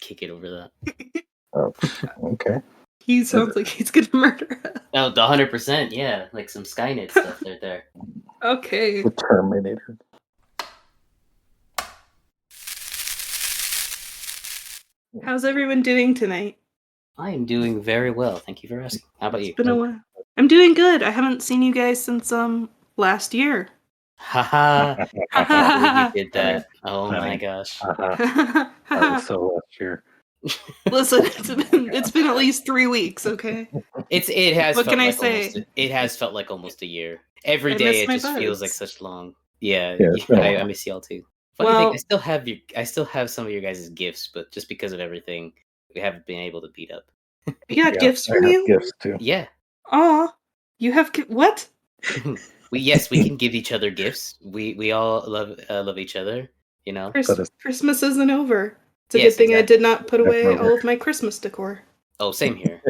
kick it over that. Oh, okay. He sounds like he's gonna murder us. Oh, the 100%, yeah, like some Skynet stuff there. Okay. The Terminator. How's everyone doing tonight? I am doing very well. Thank you for asking. How about you? It's been a while. I'm doing good. I haven't seen you guys since last year. Haha. I can't believe you did that. Oh my gosh. That was so last year. Listen, it's been at least 3 weeks, okay? It has What felt can I like say? it has felt like almost a year. Every I day miss it my just feels like buds. such long. Yeah, Yeah, it's been a I while. miss y'all too. Funny Well- thing, I still have some of your guys' gifts, but just because of everything, we haven't been able to beat up. You got gifts I from have you? gifts too. Yeah. Aw. You have what? we can give each other gifts. We all love each other, you know. Christmas isn't over. It's a Yes, good thing I exactly. did not put away all of my Christmas decor. Oh, same here.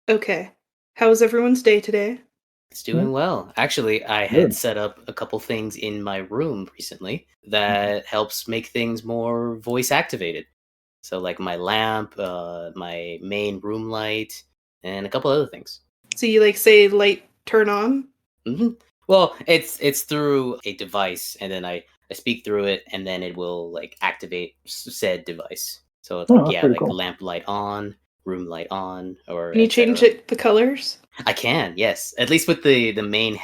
Okay. How was everyone's day today? It's doing well. Actually, I had set up a couple things in my room recently that helps make things more voice activated. So like my lamp, my main room light, and a couple other things. So you say light turn on? Mm-hmm. Well, it's through a device, and then I speak through it, and then it will like activate said device. So it's like cool. lamp light on, room light on, or Can you change the colors? I can, yes. At least with the main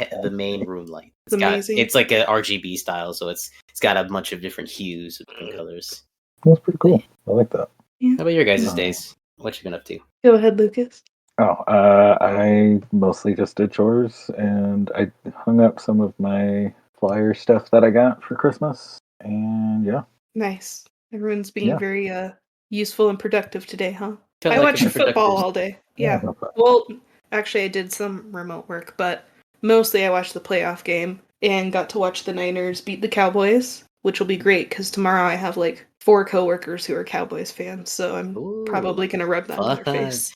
room light. Amazing. It's like a RGB style, so it's got a bunch of different hues of different colors. That's pretty cool. I like that. Yeah. How about your guys' days? What you been up to? Go ahead, Lucas. Oh, I mostly just did chores, and I hung up some of my flyer stuff that I got for Christmas, and yeah. Nice. Everyone's being very useful and productive today, huh? I like watched football all day. Yeah. Well, actually, I did some remote work, but mostly I watched the playoff game and got to watch the Niners beat the Cowboys, which will be great because tomorrow I have 4 coworkers who are Cowboys fans, so I'm probably going to rub that in their face.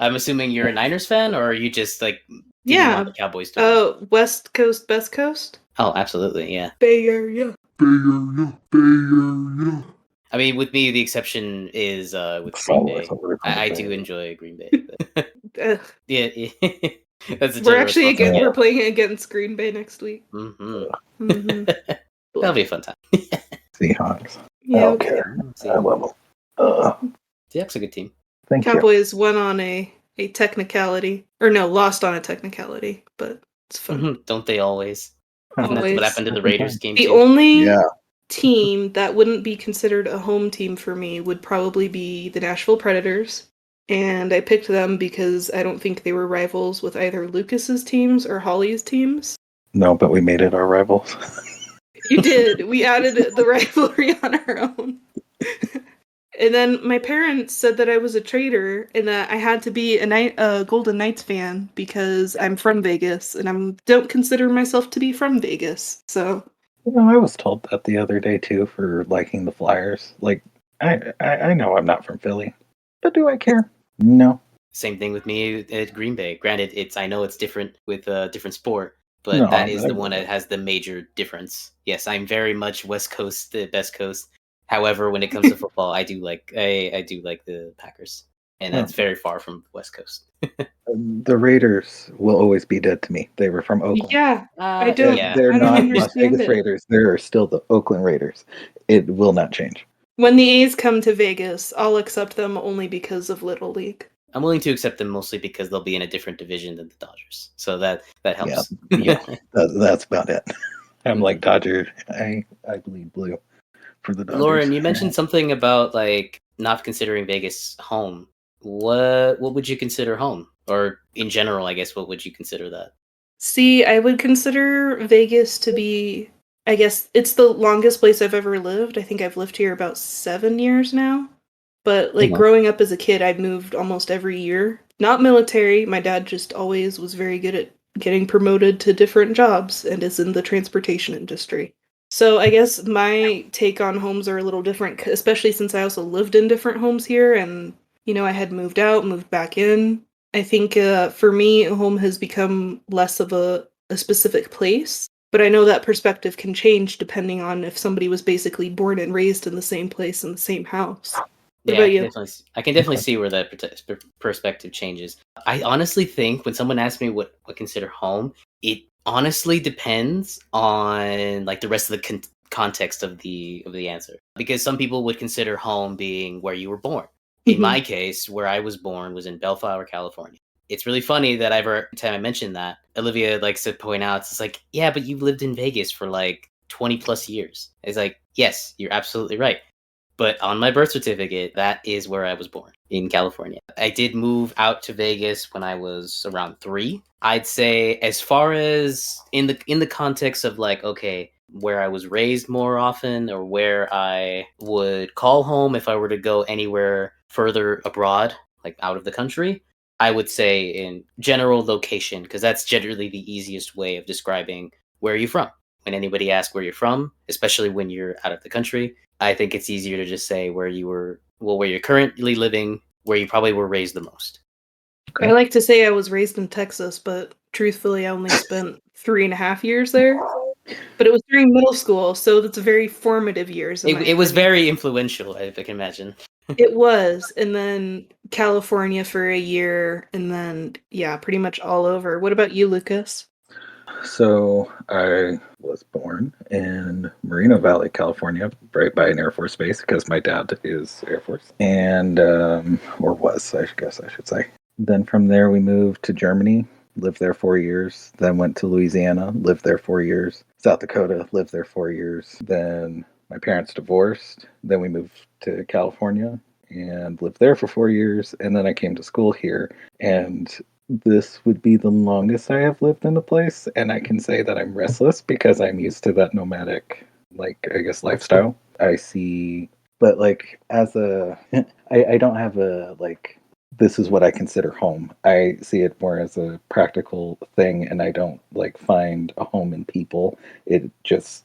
I'm assuming you're a Niners fan, or are you just want the Cowboys to win? West Coast, Best Coast? Oh, absolutely, yeah. Bay Area. I mean, with me, the exception is with Green Bay. I do enjoy Green Bay. Yeah. That's we're playing against Green Bay next week. Mm-hmm. That'll be a fun time. Seahawks. Yeah, okay. I love them. Seahawks a good team. Thank Cowboys won on a technicality. Or no, lost on a technicality, but it's fun. Don't they always? Isn't that what happened to the Raiders game The too? only team that wouldn't be considered a home team for me would probably be the Nashville Predators. And I picked them because I don't think they were rivals with either Lucas's teams or Holly's teams. No, but we made it our rivals. You did. We added the rivalry on our own. And then my parents said that I was a traitor and that I had to be a Golden Knights fan because I'm from Vegas and I don't consider myself to be from Vegas. So, I was told that the other day too for liking the Flyers. I know I'm not from Philly, but do I care? No. Same thing with me at Green Bay. Granted, I know it's different with a different sport, but that is the one that has the major difference. Yes, I'm very much West Coast, the best coast. However, when it comes to football, I do like the Packers, and that's very far from West Coast. The Raiders will always be dead to me. They were from Oakland. Yeah, I don't. They're not Las Vegas Raiders. They're still the Oakland Raiders. It will not change. When the A's come to Vegas, I'll accept them only because of Little League. I'm willing to accept them mostly because they'll be in a different division than the Dodgers, so that helps. Yeah, that's about it. I'm like Dodger. I bleed blue for the Dodgers. Lauren, you mentioned something about not considering Vegas home. What would you consider home, or in general? I guess what would you consider that? See, I would consider Vegas to be. I guess it's the longest place I've ever lived. I think I've lived here about 7 years now. But growing up as a kid, I'd moved almost every year. Not military. My dad just always was very good at getting promoted to different jobs and is in the transportation industry. So I guess my take on homes are a little different, especially since I also lived in different homes here and, I had moved out, moved back in. I think for me, home has become less of a specific place But I know that perspective can change depending on if somebody was basically born and raised in the same place in the same house. What Yeah, about you? I can definitely see where that perspective changes. I honestly think when someone asks me what consider home, it honestly depends on like the rest of the context of the answer. Because some people would consider home being where you were born. In my case, where I was born was in Bellflower, California. It's really funny that every time I mention that, Olivia likes to point out, it's like, yeah, but you lived in Vegas for like 20 plus years. It's like, yes, you're absolutely right. But on my birth certificate, that is where I was born, in California. I did move out to Vegas when I was around 3. I'd say as far as in the context of like, okay, where I was raised more often or where I would call home if I were to go anywhere further abroad, like out of the country, I would say in general location, because that's generally the easiest way of describing where you're from. When anybody asks where you're from, especially when you're out of the country, I think it's easier to just say where you're currently living, where you probably were raised the most. Okay. I like to say I was raised in Texas, but truthfully, I only spent 3.5 years there. But it was during middle school, so that's very formative years. It was very influential, if I can imagine. It was, and then California for a year, and then yeah, pretty much all over. What about you, Lucas? So I was born in Moreno Valley, California, right by an Air Force base because my dad is Air Force, and or was, I guess I should say. Then from there we moved to Germany, lived there 4 years. Then went to Louisiana, lived there 4 years. South Dakota, lived there 4 years. Then my parents divorced. Then we moved to California and lived there for 4 years. And then I came to school here, and this would be the longest I have lived in a place, and I can say that I'm restless because I'm used to that nomadic, like, I guess, lifestyle. I see, but like, as a, I don't have a, like, this is what I consider home. I see it more as a practical thing, and I don't, like, find a home in people. It just,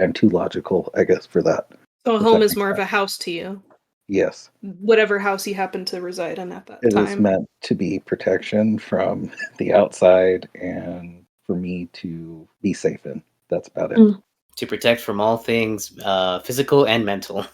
I'm too logical, I guess, for that. So a home is more of a house to you? Yes. Whatever house you happen to reside in at that time. It is meant to be protection from the outside and for me to be safe in. That's about it. To protect from all things physical and mental.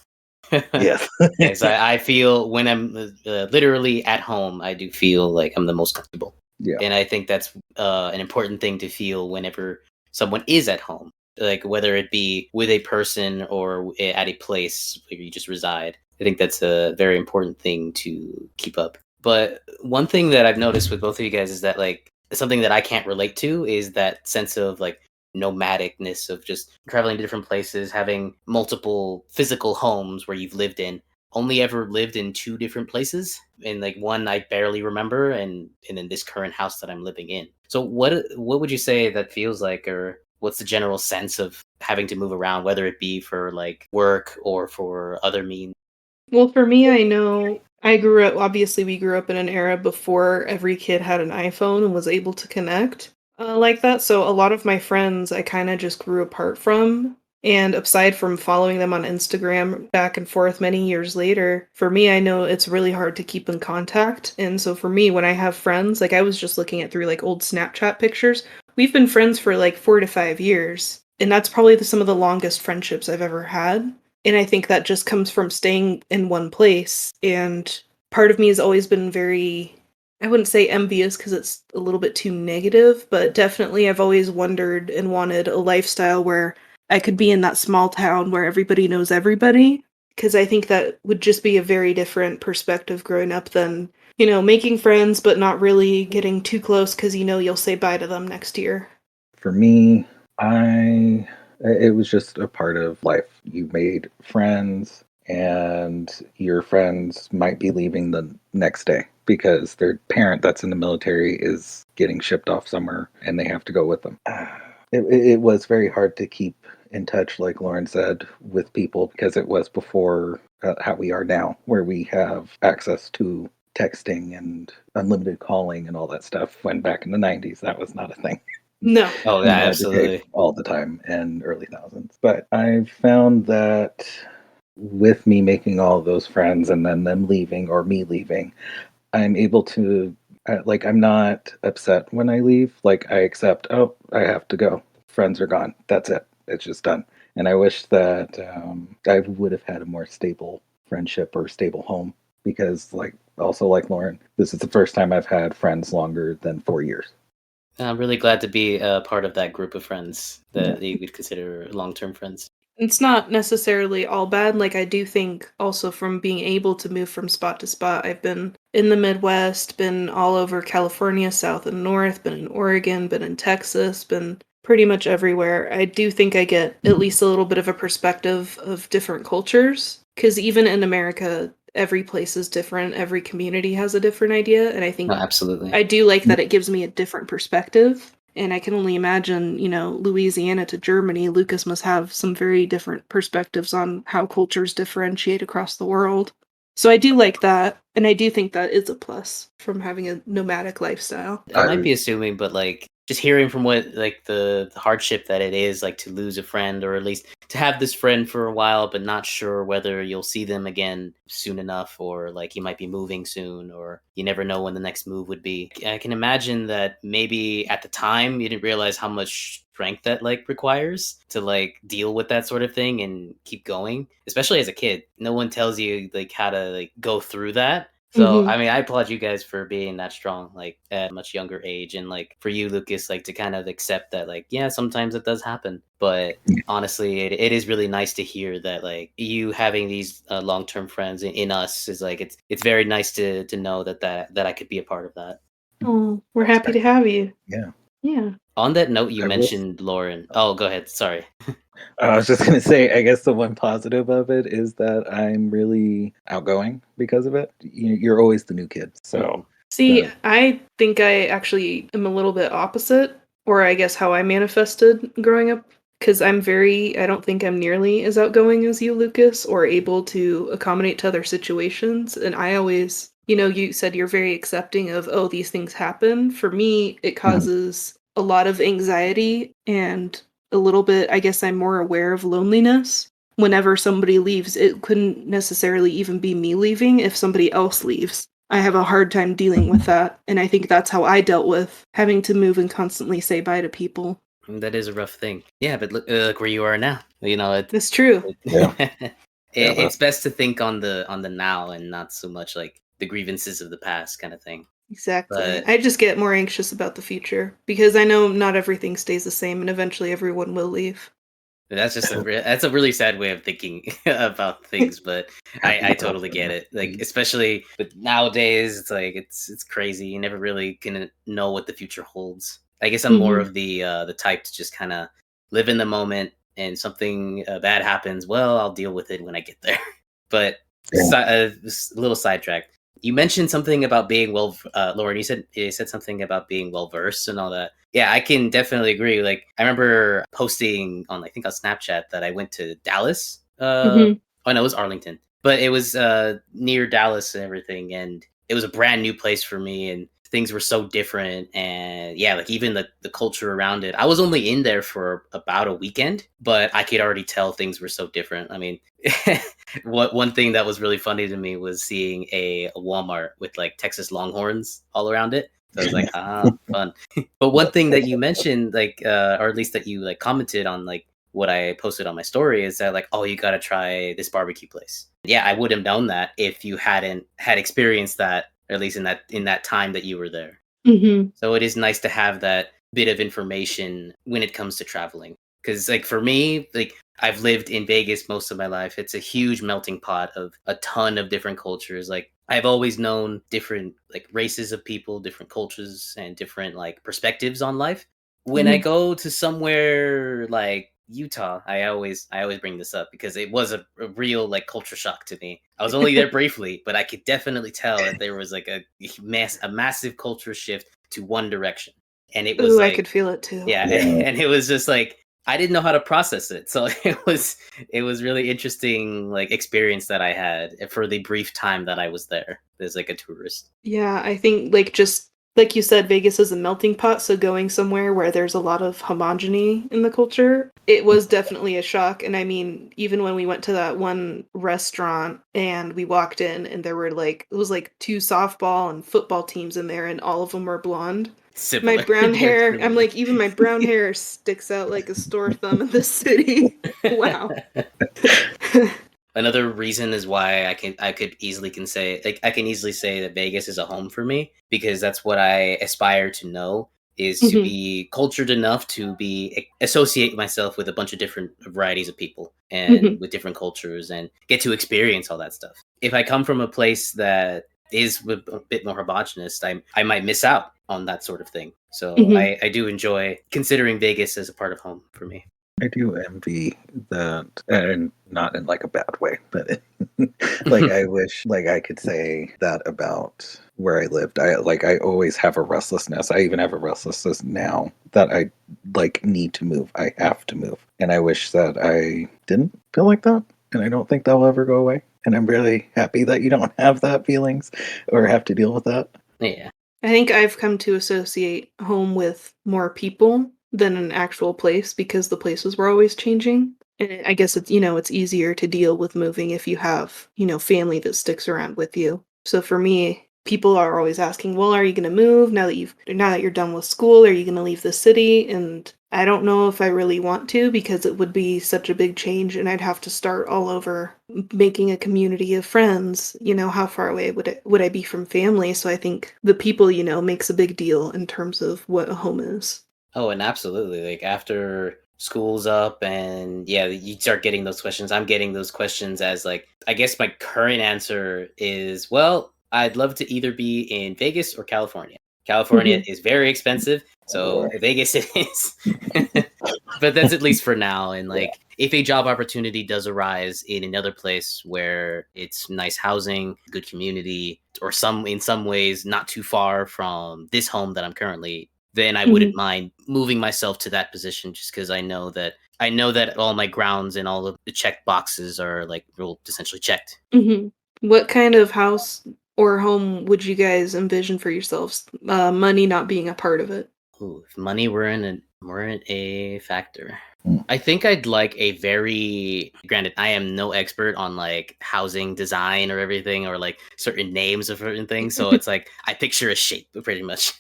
Yes. Yes, I feel when I'm literally at home, I do feel like I'm the most comfortable. Yeah. And I think that's an important thing to feel whenever someone is at home, like whether it be with a person or at a place where you just reside. I think that's a very important thing to keep up. But one thing that I've noticed with both of you guys is that like something that I can't relate to is that sense of like nomadicness of just traveling to different places, having multiple physical homes where you've lived in. Only ever lived in 2 different places, and like one I barely remember, and in this current house that I'm living in. So what would you say that feels like, or what's the general sense of having to move around, whether it be for like work or for other means? Well, for me, I know I grew up, obviously, we grew up in an era before every kid had an iPhone and was able to connect like that. So a lot of my friends I kind of just grew apart from. And aside from following them on Instagram back and forth many years later, for me, I know it's really hard to keep in contact. And so for me, when I have friends, like I was just looking at through like old Snapchat pictures, we've been friends for like 4 to 5 years. And that's probably some of the longest friendships I've ever had. And I think that just comes from staying in one place. And part of me has always been very, I wouldn't say envious because it's a little bit too negative, but definitely I've always wondered and wanted a lifestyle where I could be in that small town where everybody knows everybody. Because I think that would just be a very different perspective growing up than, making friends but not really getting too close because you'll say bye to them next year. For me, it was just a part of life. You made friends, and your friends might be leaving the next day because their parent that's in the military is getting shipped off somewhere and they have to go with them. It was very hard to keep in touch, like Lauren said, with people because it was before how we are now, where we have access to texting and unlimited calling and all that stuff. When back in the 90s, that was not a thing. No. Oh, yeah, absolutely. All the time and early thousands. But I've found that with me making all of those friends and then them leaving or me leaving, I'm able to, I'm not upset when I leave. Like, I accept, oh, I have to go. friends are gone. That's it. It's just done. And I wish that I would have had a more stable friendship or stable home because, like, also like Lauren, this is the first time I've had friends longer than 4 years. I'm really glad to be a part of that group of friends that Yeah. you would consider long-term friends. It's not necessarily all bad. Like, I do think also from being able to move from spot to spot, I've been in the Midwest, been all over California, South and North, been in Oregon, been in Texas, been pretty much everywhere. I do think I get at least a little bit of a perspective of different cultures. Because even in America, every place is different. Every community has a different idea. And I No, think absolutely. I do like that it gives me a different perspective. And I can only imagine, Louisiana to Germany, Lucas must have some very different perspectives on how cultures differentiate across the world. So I do like that. And I do think that is a plus from having a nomadic lifestyle. I might be assuming, but like just hearing from what like the hardship that it is like to lose a friend or at least to have this friend for a while but not sure whether you'll see them again soon enough or like you might be moving soon or you never know when the next move would be. I can imagine that maybe at the time you didn't realize how much strength that like requires to like deal with that sort of thing and keep going, especially as a kid. No one tells you like how to like go through that. So, I mean, I applaud you guys for being that strong, like at a much younger age. And like for you, Lucas, like to kind of accept that, like, yeah, sometimes it does happen. But honestly, it is really nice to hear that, like, you having these long term friends in us is like, it's very nice to know that I could be a part of that. Oh, we're happy to have you. Yeah. Yeah. On that note, you I will- mentioned Lauren. Oh, go ahead. Sorry. I was just going to say, I guess the one positive of it is that I'm really outgoing because of it. You're always the new kid. So, See, I think I actually am a little bit opposite, or I guess how I manifested growing up. Because I don't think I'm nearly as outgoing as you, Lucas, or able to accommodate to other situations. And I always, you said you're very accepting of, oh, these things happen. For me, it causes a lot of anxiety and a little bit, I guess I'm more aware of loneliness. Whenever somebody leaves, it couldn't necessarily even be me leaving if somebody else leaves. I have a hard time dealing with that, and I think that's how I dealt with having to move and constantly say bye to people. That is a rough thing. Yeah, but look where you are now. That's true. It's best to think on the now and not so much like the grievances of the past kind of thing. Exactly. But I just get more anxious about the future because I know not everything stays the same, and eventually everyone will leave. that's just that's a really sad way of thinking about things, but I totally get it. Like especially but nowadays, it's like it's crazy. You never really can know what the future holds. I guess I'm more of the type to just kind of live in the moment, and something bad happens. Well, I'll deal with it when I get there. But just a little sidetrack. You mentioned something about being Lauren. You said something about being well versed and all that. Yeah, I can definitely agree. Like I remember posting on I think on Snapchat that I went to Dallas. Oh no, it was Arlington, but it was near Dallas and everything, and it was a brand new place for me, and things were so different. And yeah, like even the culture around it. I was only in there for about a weekend, but I could already tell things were so different. I mean, one thing that was really funny to me was seeing a Walmart with like Texas Longhorns all around it. So I was like, fun. But one thing that you mentioned, like, or at least that you like commented on, like what I posted on my story, is that like, oh, you got to try this barbecue place. Yeah, I would have known that if you hadn't had experienced that, or at least in that time that you were there. So it is nice to have that bit of information when it comes to traveling. Because like for me, like I've lived in Vegas most of my life. It's a huge melting pot of a ton of different cultures. Like I've always known different like races of people, different cultures, and different like perspectives on life. When I go to somewhere like Utah, I always bring this up because it was a real like culture shock to me. I was only there briefly, but I could definitely tell that there was like a massive culture shift to one direction. And it was like I could feel it too. Yeah, and it was just like I didn't know how to process it. So it was really interesting like experience that I had for the brief time that I was there as like a tourist. Yeah, I think like just like you said, Vegas is a melting pot, so going somewhere where there's a lot of homogeny in the culture, it was definitely a shock. And I mean, even when we went to that one restaurant and we walked in and there were like, it was like two softball and football teams in there and all of them were blonde. Similar. My brown Very hair, similar. I'm like, even my brown hair sticks out like a sore thumb in this city. Wow. Another reason is why I could easily can say like I can easily say that Vegas is a home for me because that's what I aspire to know is to be cultured enough to be associate myself with a bunch of different varieties of people and with different cultures and get to experience all that stuff. If I come from a place that is a bit more homogenous, I might miss out on that sort of thing. So I do enjoy considering Vegas as a part of home for me. I do envy that, and not in like a bad way, but like I wish like I could say that about where I lived. I always have a restlessness. I even have a restlessness now that I like need to move. I have to move. And I wish that I didn't feel like that. And I don't think that will ever go away. And I'm really happy that you don't have that feelings or have to deal with that. Yeah. I think I've come to associate home with more people than an actual place because the places were always changing. And I guess it's, it's easier to deal with moving if you have, family that sticks around with you. So for me, people are always asking, well, are you going to move now that you're done with school? Are you going to leave the city? And I don't know if I really want to because it would be such a big change and I'd have to start all over making a community of friends. How far away would I be from family? So I think the people, makes a big deal in terms of what a home is. Oh, and absolutely. Like after school's up and yeah, you start getting those questions. I'm getting those questions as like I guess my current answer is, well, I'd love to either be in Vegas or California. California is very expensive, so Vegas it is. But that's at least for now. And like if a job opportunity does arise in another place where it's nice housing, good community, or in some ways not too far from this home that I'm currently, then I wouldn't mind moving myself to that position just because I know that all my grounds and all of the checked boxes are like essentially checked. What kind of house or home would you guys envision for yourselves? Money not being a part of it. Ooh, if money weren't a factor. I think I'd like a very, granted, I am no expert on like housing design or everything or like certain names of certain things. So it's like, I picture a shape pretty much.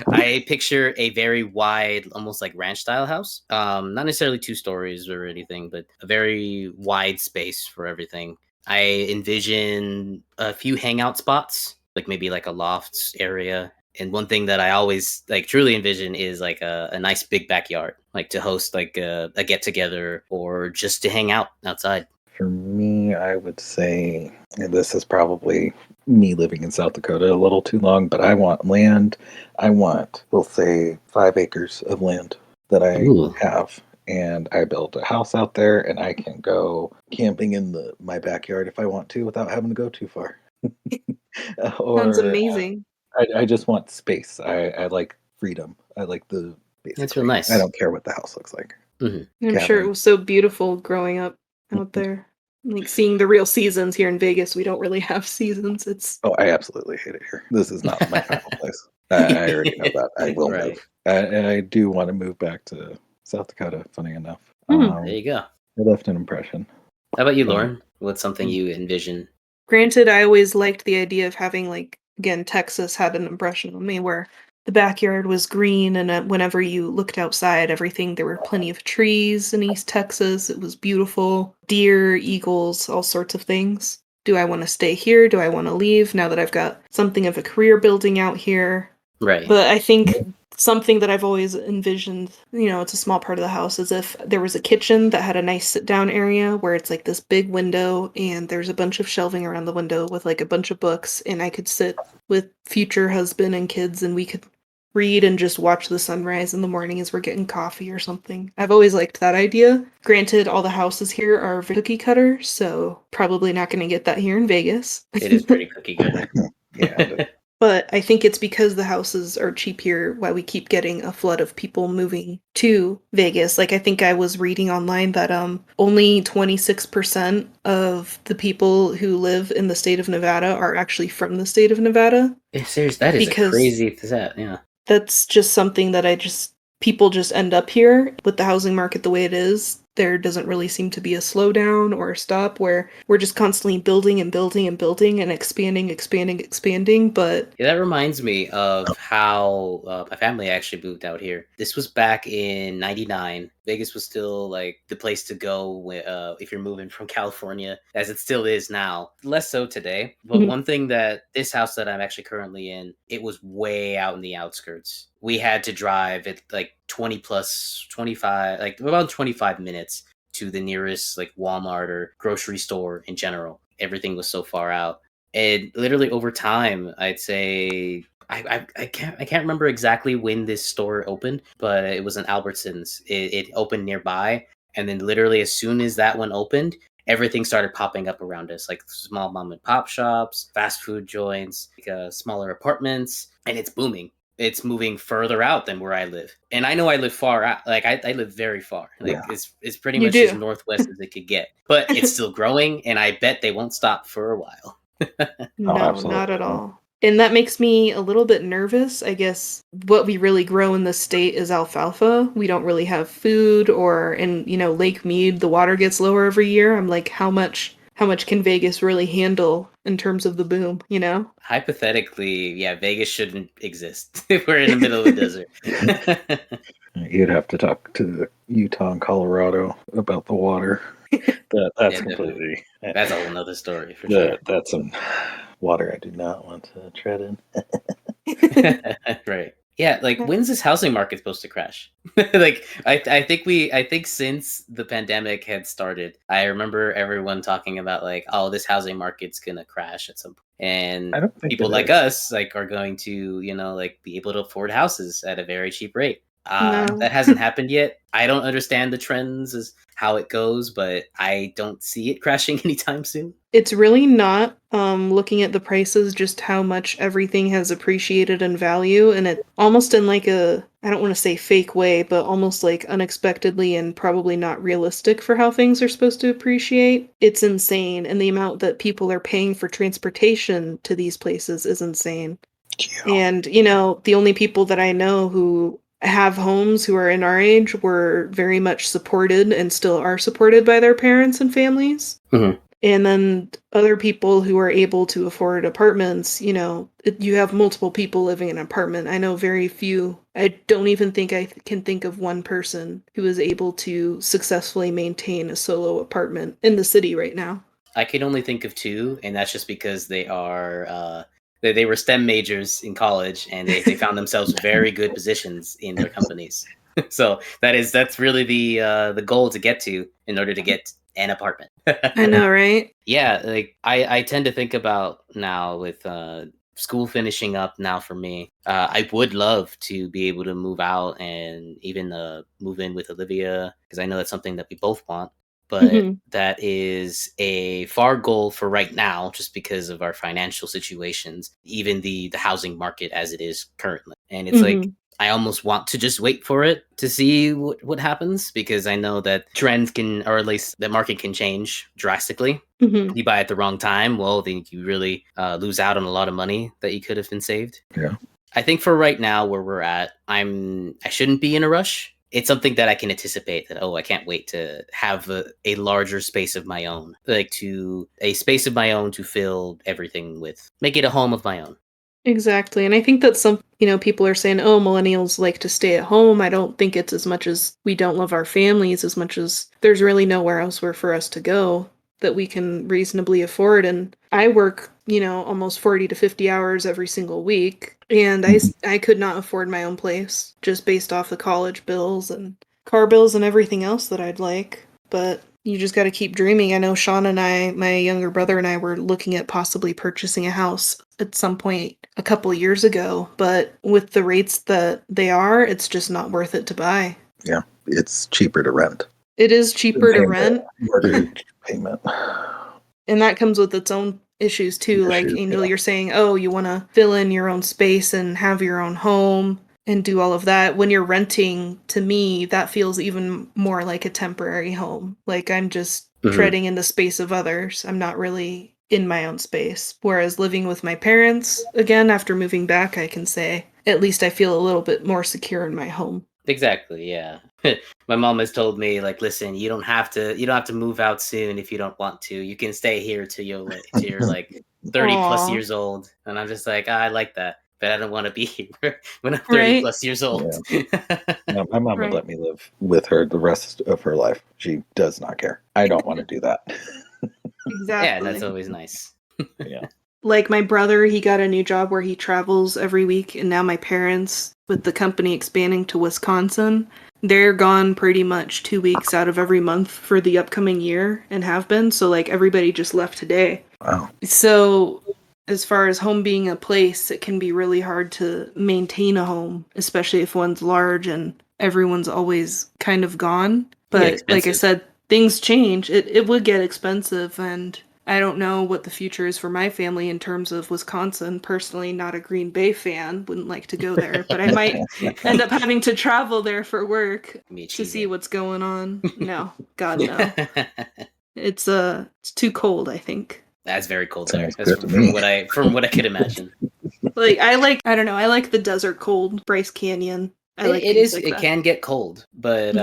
I picture a very wide, almost like ranch style house. Not necessarily 2 stories or anything, but a very wide space for everything. I envision a few hangout spots, like maybe like a loft area. And one thing that I always like truly envision is like a nice big backyard, like to host like a get together or just to hang out outside. For me, I would say, and this is probably me living in South Dakota a little too long, but I want land. I want, we'll say, 5 acres of land that I have. And I build a house out there and I can go camping in my backyard if I want to without having to go too far. Sounds amazing. I just want space. I like freedom. I like That's real nice. I don't care what the house looks like. I'm sure it was so beautiful growing up out there. Like seeing the real seasons here in Vegas. We don't really have seasons. Oh, I absolutely hate it here. This is not my final place. I already know that. I will move. And I do want to move back to South Dakota, funny enough. There you go. I left an impression. How about you, Lauren? What's something you envision? Granted, I always liked the idea of having like, again, Texas had an impression on me where the backyard was green and whenever you looked outside, there were plenty of trees in East Texas. It was beautiful. Deer, eagles, all sorts of things. Do I want to stay here? Do I want to leave now that I've got something of a career building out here? Right. But I think something that I've always envisioned, it's a small part of the house, is if there was a kitchen that had a nice sit-down area where it's like this big window and there's a bunch of shelving around the window with like a bunch of books and I could sit with future husband and kids and we could read and just watch the sunrise in the morning as we're getting coffee or something. I've always liked that idea. Granted, all the houses here are cookie cutter, so probably not going to get that here in Vegas. It is pretty cookie cutter. Yeah. But I think it's because the houses are cheap here why we keep getting a flood of people moving to Vegas. Like I think I was reading online that only 26% of the people who live in the state of Nevada are actually from the state of Nevada. Serious, that is a crazy stat, yeah. That's just something that people just end up here with the housing market the way it is. there doesn't really seem to be a slowdown or a stop, where we're just constantly building and building and building and expanding. But yeah, that reminds me of how my family actually moved out here. This was back in '99. Vegas was still like the place to go if you're moving from California, as it still is now. Less so today. But one thing that this house that I'm actually currently in, it was way out in the outskirts. We had to drive it like 20 plus 25, like about 25 minutes to the nearest like Walmart or grocery store in general. Everything was so far out. And literally over time, I'd say I can't remember exactly when this store opened, but it was in Albertsons. It opened nearby, and then literally as soon as that one opened, everything started popping up around us, like small mom and pop shops, fast food joints, like, smaller apartments, and it's booming. It's moving further out than where I live, and I know I live far out. Like I live very far. Like it's pretty much as northwest as it could get, but it's still growing, and I bet they won't stop for a while. No, not at all. And that makes me a little bit nervous. I guess what we really grow in the state is alfalfa. We don't really have food, or in, Lake Mead, the water gets lower every year. I'm like, how much can Vegas really handle in terms of the boom, Hypothetically, yeah, Vegas shouldn't exist if we're in the middle of the desert. You'd have to talk to Utah and Colorado about the water. That's completely... That's a whole nother story, for sure. That's some water I do not want to tread in. Right. Yeah, like when's this housing market supposed to crash? Like I think since the pandemic had started, I remember everyone talking about like, oh, this housing market's gonna crash at some point. And people like us like are going to, like be able to afford houses at a very cheap rate. That hasn't happened yet. I don't understand the trends as how it goes, but I don't see it crashing anytime soon. It's really not, looking at the prices, just how much everything has appreciated in value, and it almost in like I don't want to say fake way, but almost like unexpectedly and probably not realistic for how things are supposed to appreciate. It's insane, and the amount that people are paying for transportation to these places is insane. Yeah. And, the only people that I know who have homes who are in our age were very much supported and still are supported by their parents and families. Mm-hmm. And then other people who are able to afford apartments, you have multiple people living in an apartment. I know very few. I don't even think I can think of one person who is able to successfully maintain a solo apartment in the city right now. I can only think of two, and that's just because they are... They were STEM majors in college, and they found themselves very good positions in their companies. So that's really the goal to get to in order to get an apartment. I know, right? Yeah, like I tend to think about now with school finishing up now for me. I would love to be able to move out and even move in with Olivia, because I know that's something that we both want. But that is a far goal for right now, just because of our financial situations, even the housing market as it is currently. And it's like, I almost want to just wait for it to see what happens, because I know that trends can, or at least the market can change drastically. You buy at the wrong time, well, then you really lose out on a lot of money that you could have been saved. Yeah. I think for right now, where we're at, I shouldn't be in a rush. It's something that I can anticipate that, I can't wait to have a larger space of my own, a space of my own to fill everything with, make it a home of my own. Exactly. And I think that some, people are saying, oh, millennials like to stay at home. I don't think it's as much as we don't love our families, as much as there's really nowhere else for us to go that we can reasonably afford. And I work, almost 40 to 50 hours every single week. And I could not afford my own place just based off the college bills and car bills and everything else that I'd like. But you just got to keep dreaming. I know Sean and I, my younger brother and I, were looking at possibly purchasing a house at some point a couple of years ago. But with the rates that they are, it's just not worth it to buy. Yeah, it's cheaper to rent. It is cheaper to rent. Mortgage payment. And that comes with its own issues too. Like, Angel, you're saying, oh, you want to fill in your own space and have your own home and do all of that. When you're renting, to me, that feels even more like a temporary home. Like, I'm just treading in the space of others. I'm not really in my own space. Whereas living with my parents, again, after moving back, I can say, at least I feel a little bit more secure in my home. Exactly, yeah. My mom has told me, like, listen, you don't have to move out soon if you don't want to. You can stay here till you're like 30 plus years old. And I'm just like, I like that, but I don't want to be here when I'm 30 plus years old. No, my mom would let me live with her the rest of her life. She does not care. I don't want to do that. Exactly. Yeah, that's always nice. Yeah. Like my brother, he got a new job where he travels every week, and now my parents, with the company expanding to Wisconsin, they're gone pretty much 2 weeks out of every month for the upcoming year and have been. So like everybody just left today. Wow. So as far as home being a place, it can be really hard to maintain a home, especially if one's large and everyone's always kind of gone. But like I said, things change. It would get expensive, and I don't know what the future is for my family in terms of Wisconsin. Personally, not a Green Bay fan, wouldn't like to go there, but I might end up having to travel there for work to see what's going on. No, God no. It's too cold, I think. That's very cold there. That's from what I could imagine. Like I don't know, I like the desert cold, Bryce Canyon. It can get cold, but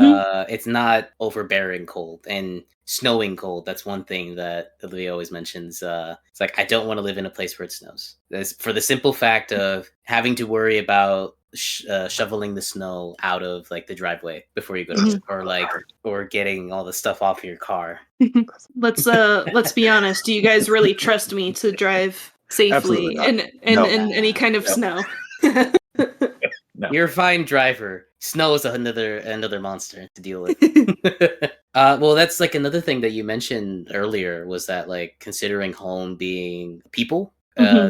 it's not overbearing cold and snowing cold. That's one thing that Olivia always mentions. It's like, I don't want to live in a place where it snows. That's for the simple fact of having to worry about shoveling the snow out of like the driveway before you go to work, or getting all the stuff off your car. Let's be honest. Do you guys really trust me to drive safely in any kind of snow? No. You're a fine driver. Snow is another monster to deal with. Well, that's like another thing that you mentioned earlier, was that like considering home being people,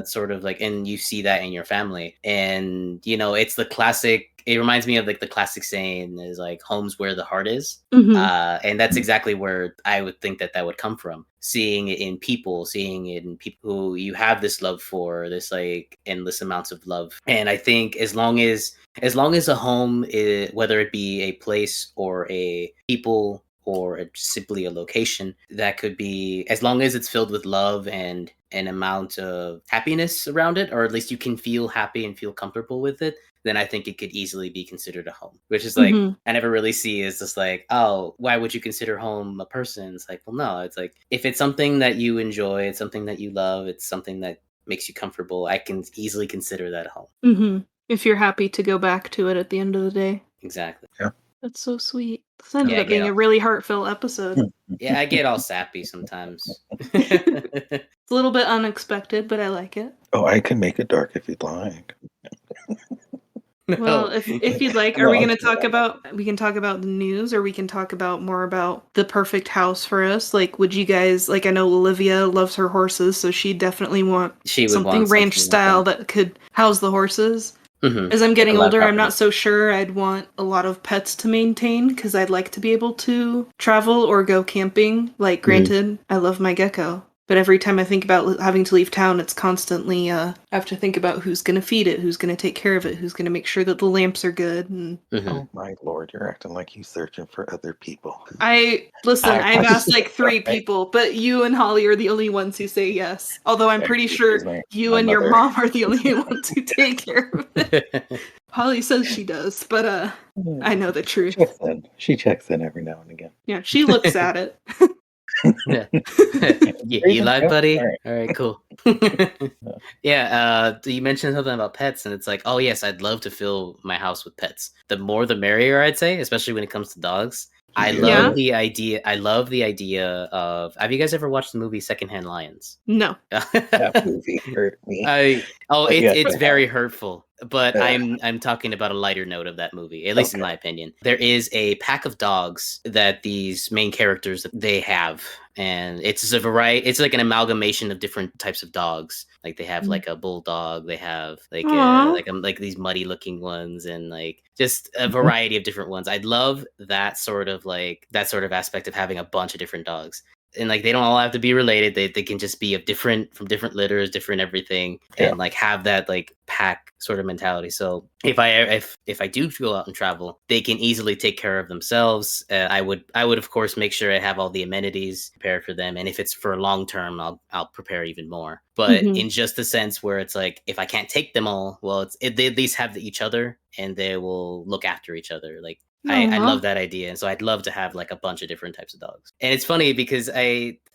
sort of like, and you see that in your family, and it's the classic. It reminds me of like the classic saying is like, home's where the heart is. And that's exactly where I would think that would come from. Seeing it in people who you have this love for, this like endless amounts of love. And I think as long as a home is, whether it be a place or a people or simply a location, that could be, as long as it's filled with love and an amount of happiness around it, or at least you can feel happy and feel comfortable with it, then I think it could easily be considered a home. Which is like, I never really see is just like, oh, why would you consider home a person? It's like, well, no, it's like, if it's something that you enjoy, it's something that you love, it's something that makes you comfortable, I can easily consider that a home. If you're happy to go back to it at the end of the day. Exactly. Yeah. That's so sweet. This ended up being a really heartfelt episode. Yeah, I get all sappy sometimes. It's a little bit unexpected, but I like it. Oh, I can make it dark if you'd like. Well, if you'd like, are we going to talk about? We can talk about the news, or we can talk about more about the perfect house for us. Like, would you guys like? I know Olivia loves her horses, so she definitely want something ranch style that could house the horses. As I'm getting older, I'm not so sure I'd want a lot of pets to maintain, because I'd like to be able to travel or go camping. Like, granted, I love my gecko, but every time I think about having to leave town, it's constantly, I have to think about who's going to feed it, who's going to take care of it, who's going to make sure that the lamps are good. And oh my Lord, you're acting like you're searching for other people. I've asked like 3 people, but you and Holly are the only ones who say yes. Although I'm pretty sure you and your mom are the only ones who take care of it. Holly says she does, but I know the truth. She checks in every now and again. Yeah, she looks at it. Yeah. You live, buddy? All right, cool. Yeah, you mentioned something about pets, and it's like, oh yes, I'd love to fill my house with pets. The more the merrier, I'd say, especially when it comes to dogs. I love the idea of, have you guys ever watched the movie Secondhand Lions? No. That movie hurt me. It's very hurtful. But I'm talking about a lighter note of that movie, at least in my opinion. There is a pack of dogs that these main characters, they have, and it's a variety. It's like an amalgamation of different types of dogs. Like they have like a bulldog, they have like these muddy looking ones, and like just a variety of different ones. I'd love that sort of aspect of having a bunch of different dogs. And like they don't all have to be related. They can just be from different litters, different everything, and like have that like pack sort of mentality. So if I do go out and travel, they can easily take care of themselves. I would of course make sure I have all the amenities prepared for them, and if it's for long term, I'll prepare even more. But in just the sense where it's like, if I can't take them all, well, they at least have each other, and they will look after each other. Like I love that idea, and so I'd love to have like a bunch of different types of dogs. And it's funny because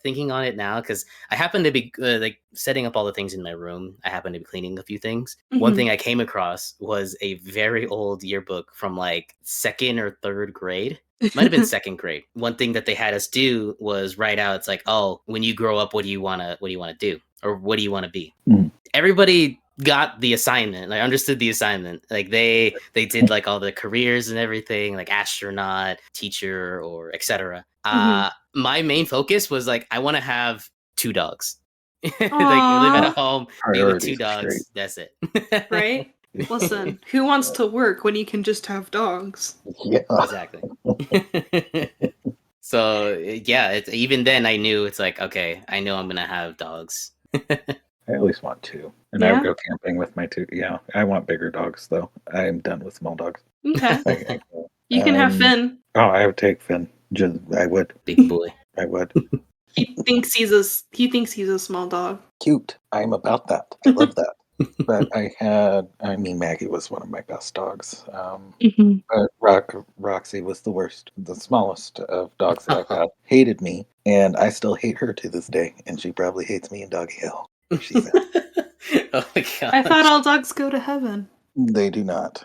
thinking on it now, because I happen to be like setting up all the things in my room. I happen to be cleaning a few things. One thing I came across was a very old yearbook from like 2nd or 3rd grade. Might have been 2nd grade. One thing that they had us do was write out. It's like, oh, when you grow up, what do you wanna do, or what do you want to be? Everybody got the assignment. I understood the assignment. Like they did like all the careers and everything, like astronaut, teacher, or etc. My main focus was like, I want to have 2 dogs. Like live at a home, be with 2 dogs. Straight. That's it. Right? Listen, who wants to work when you can just have dogs? Yeah, exactly. So yeah, even then I knew it's like, okay, I know I'm gonna have dogs. I at least want 2, and I would go camping with my 2. Yeah, I want bigger dogs though. I'm done with small dogs. Okay, you can have Finn. Oh, I would take Finn. I would. Big boy. I would. He thinks he's a small dog. Cute. I'm about that. I love that. But Maggie was one of my best dogs. But Roxy was the worst, the smallest of dogs that I've had. Hated me, and I still hate her to this day. And she probably hates me in doggy hell. She's oh my god! I thought all dogs go to heaven. They do not.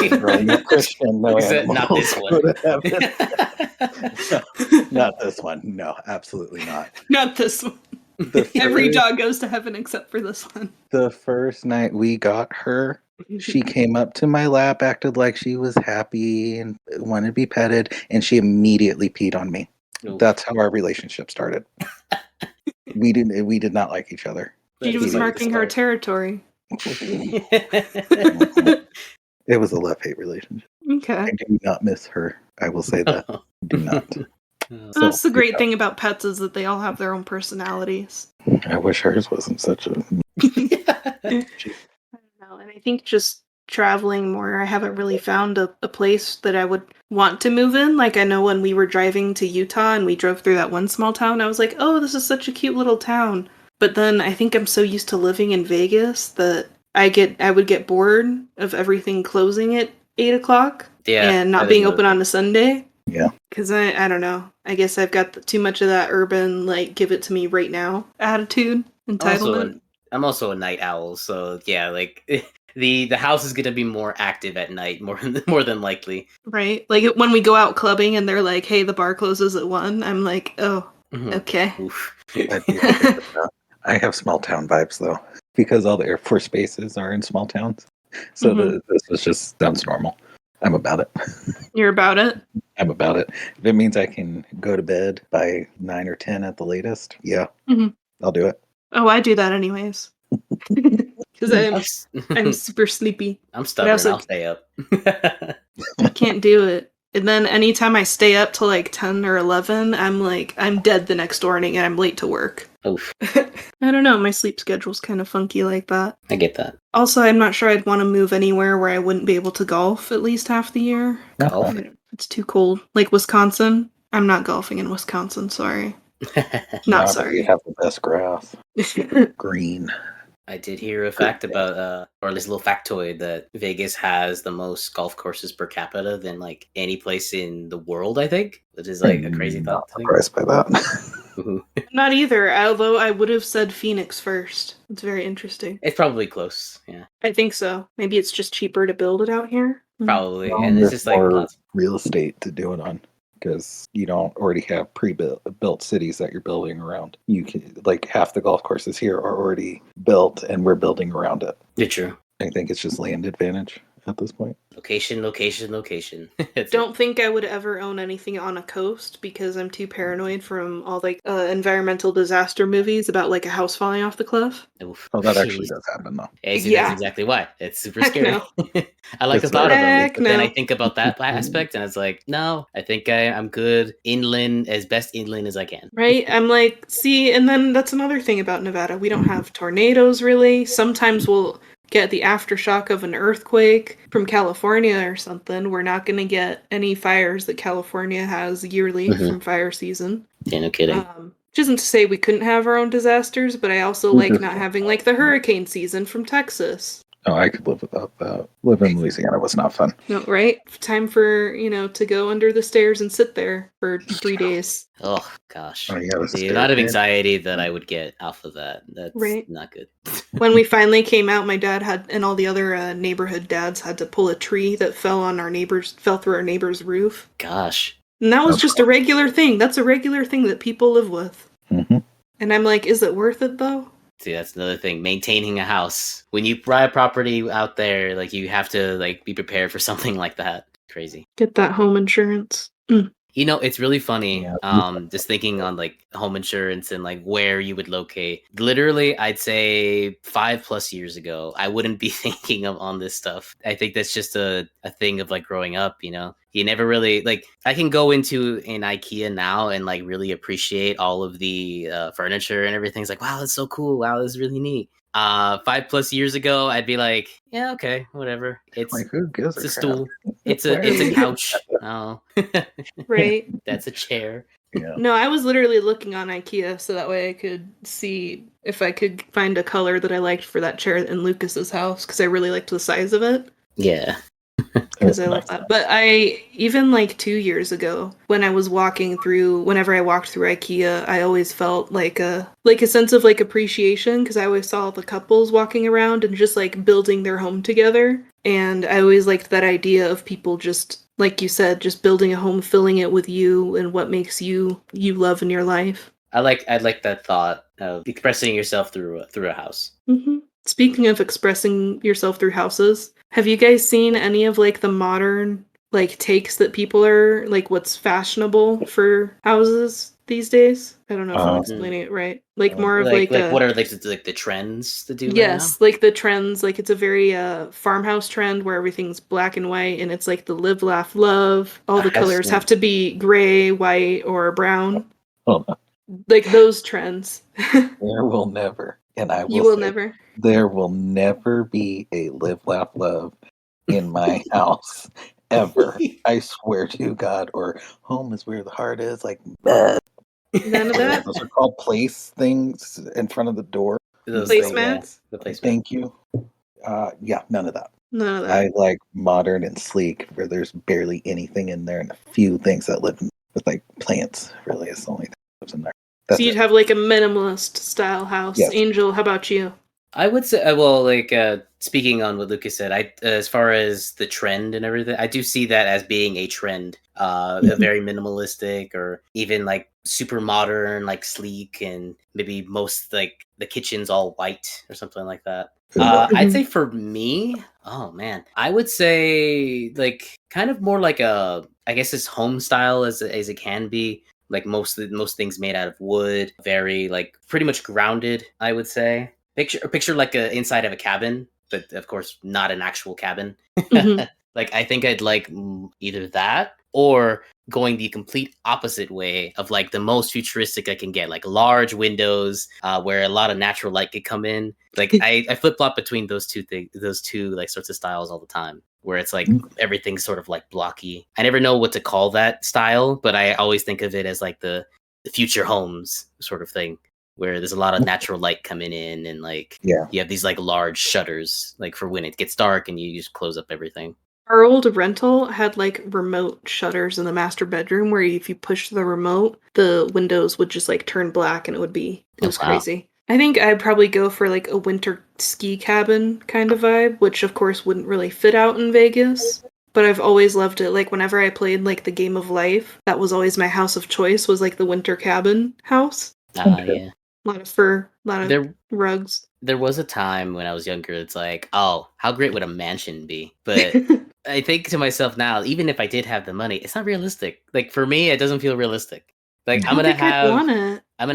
Growing up Christian, no animals not this one. go to heaven. No, not this one. No, absolutely not. Not this one. Every dog goes to heaven except for this one. The first night we got her, she came up to my lap, acted like she was happy and wanted to be petted, and she immediately peed on me. Oof. That's how our relationship started. We did not like each other. She was marking her territory. It was a love-hate relationship. Okay. I do not miss her. I will say that. I do not. So, that's the great thing about pets, is that they all have their own personalities. I wish hers wasn't such a... I don't know, and I think just traveling more, I haven't really found a place that I would want to move in. Like, I know when we were driving to Utah and we drove through that one small town, I was like, oh, this is such a cute little town. But then I think I'm so used to living in Vegas that I would get bored of everything closing at 8 o'clock and not being open on a Sunday. Yeah. Because I don't know. I guess I've got too much of that urban, like, give it to me right now attitude, entitlement. I'm also a night owl, so yeah, like the house is gonna be more active at night, more than likely. Right. Like when we go out clubbing and they're like, "Hey, the bar closes at 1." I'm like, "Oh, okay." I have small town vibes though, because all the Air Force bases are in small towns. So this just sounds normal. I'm about it. You're about it? I'm about it. If it means I can go to bed by 9 or 10 at the latest, yeah, I'll do it. Oh, I do that anyways. Because I'm super sleepy. I'm stubborn. I'll stay up. I can't do it. And then anytime I stay up till like 10 or 11, I'm dead the next morning and I'm late to work. Oof. I don't know. My sleep schedule's kind of funky like that. I get that. Also, I'm not sure I'd want to move anywhere where I wouldn't be able to golf at least half the year. Golf? It's too cold. Like Wisconsin. I'm not golfing in Wisconsin, sorry. Not sorry. You have the best grass. Green. I did hear a fact about, or this little factoid, that Vegas has the most golf courses per capita than like any place in the world, I think, which is like a crazy thought. I'm surprised by that. Not either, although I would have said Phoenix first. It's very interesting. It's probably close, yeah. I think so. Maybe it's just cheaper to build it out here. Probably, and it's just like real estate to do it on. Because you don't already have pre-built cities that you're building around. You can, like, half the golf courses here are already built, and we're building around it. Yeah, true. I think it's just land advantage at this point. Location. Don't think I would ever own anything on a coast because I'm too paranoid from all like environmental disaster movies about like a house falling off the cliff. Oof. Oh, that actually does happen though. That's exactly why. It's super scary. No. I like the thought of it, but then I think about that aspect and it's like, no, I think I'm good inland, as best inland as I can. Right? I'm like, see, and then that's another thing about Nevada. We don't have tornadoes really. Sometimes we'll get the aftershock of an earthquake from California or something. We're not going to get any fires that California has yearly from fire season. Yeah, no kidding. Which isn't to say we couldn't have our own disasters, but I also like not having like the hurricane season from Texas. Oh, I could live without that. Living in Louisiana was not fun. No, right? Time for, to go under the stairs and sit there for 3 days. Oh gosh. Oh, yeah, it was a The amount of staircase. anxiety that I would get off of that's Right. not good. When we finally came out, my dad and all the other neighborhood dads had to pull a tree that fell through our neighbor's roof. Gosh. And that was just a regular thing. That's a regular thing that people live with. Mm-hmm. And I'm like, is it worth it though? See, that's another thing. Maintaining a house. When you buy a property out there, like you have to like be prepared for something like that. Crazy. Get that home insurance. You know, it's really funny. Yeah. Just thinking on like home insurance and like where you would locate. Literally, I'd say 5+ years ago, I wouldn't be thinking of on this stuff. I think that's just a thing of like growing up, you know. You never really like I can go into an IKEA now and like really appreciate all of the furniture and everything. It's like, wow, that's so cool. Wow, this is really neat. 5+ years ago, I'd be like, yeah, okay, whatever. It's like, who gives a crap? stool. It's a couch. Oh, Right. That's a chair. Yeah. No, I was literally looking on IKEA so that way I could see if I could find a color that I liked for that chair in Lucas's house because I really liked the size of it. Yeah. Because I love that. But even like 2 years ago, when I was whenever I walked through IKEA, I always felt like a sense of like appreciation because I always saw the couples walking around and just like building their home together. And I always liked that idea of people just, like you said, just building a home, filling it with you and what makes you love in your life. I like that thought of expressing yourself through a house. Mm-hmm. Speaking of expressing yourself through houses, have you guys seen any of like the modern like takes that people are like what's fashionable for houses these days? I don't know if I'm explaining it right. Like more of like what are like the trends to do? Yes, right now? like the trends, like it's a very farmhouse trend where everything's black and white and it's like the live, laugh, love. All the colors have to be gray, white, or brown. Oh, no. Like those trends. There will never, and I will You will say, never. there will never be a live, laugh, love in my house ever. I swear to God. Or home is where the heart is. Like, none of that. Those are called place things in front of the door. Placemats. The placemats. Thank you. Yeah, none of that. None of that. I like modern and sleek, where there's barely anything in there, and a few things that live with like plants. Really, is the only thing that lives in there. So you'd have like a minimalist style house. Yes. Angel, how about you? I would say, well, like speaking on what Lucas said, as far as the trend and everything, I do see that as being a trend, a very minimalistic or even like super modern, like sleek, and maybe most like the kitchen's all white or something like that. I'd say for me, oh man, I would say like kind of more like I guess as home style as it can be. Like most things made out of wood, very like pretty much grounded, I would say. Picture like a inside of a cabin, but of course not an actual cabin. Mm-hmm. Like I think I'd like either that or going the complete opposite way of like the most futuristic I can get, like large windows where a lot of natural light could come in. Like I flip flop between those two like sorts of styles all the time, where it's like everything's sort of like blocky. I never know what to call that style, but I always think of it as like the future homes sort of thing, where there's a lot of natural light coming in and like you have these like large shutters like for when it gets dark and you just close up everything. Our old rental had like remote shutters in the master bedroom where if you push the remote, the windows would just like turn black and it was crazy. I think I'd probably go for like a winter ski cabin kind of vibe, which of course wouldn't really fit out in Vegas. But I've always loved it. Like whenever I played like the game of life, that was always my house of choice, was like the winter cabin house. Yeah. A lot of fur, a lot of rugs. There was a time when I was younger, it's like, oh, how great would a mansion be? But I think to myself now, even if I did have the money, it's not realistic. Like for me, it doesn't feel realistic. Like I'm gonna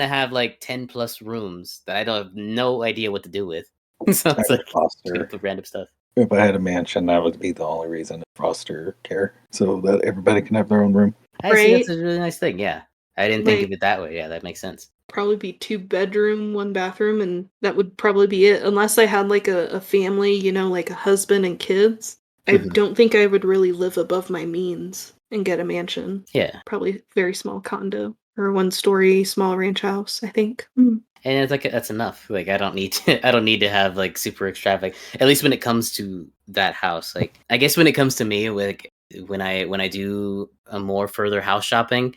have like 10+ rooms that I don't have no idea what to do with. So it's like the random stuff. If I had a mansion, that would be the only reason to foster care, so that everybody can have their own room. I see, that's a really nice thing. Yeah, I didn't think of it that way. Yeah, that makes sense. Probably be 2 bedroom, 1 bathroom, and that would probably be it. Unless I had like a family, like a husband and kids. I don't think I would really live above my means and get a mansion. Yeah. Probably very small condo or 1-story small ranch house, I think. And it's like that's enough. Like I don't need to have like super extravagant. At least when it comes to that house. Like I guess when it comes to me, like when I do a more further house shopping,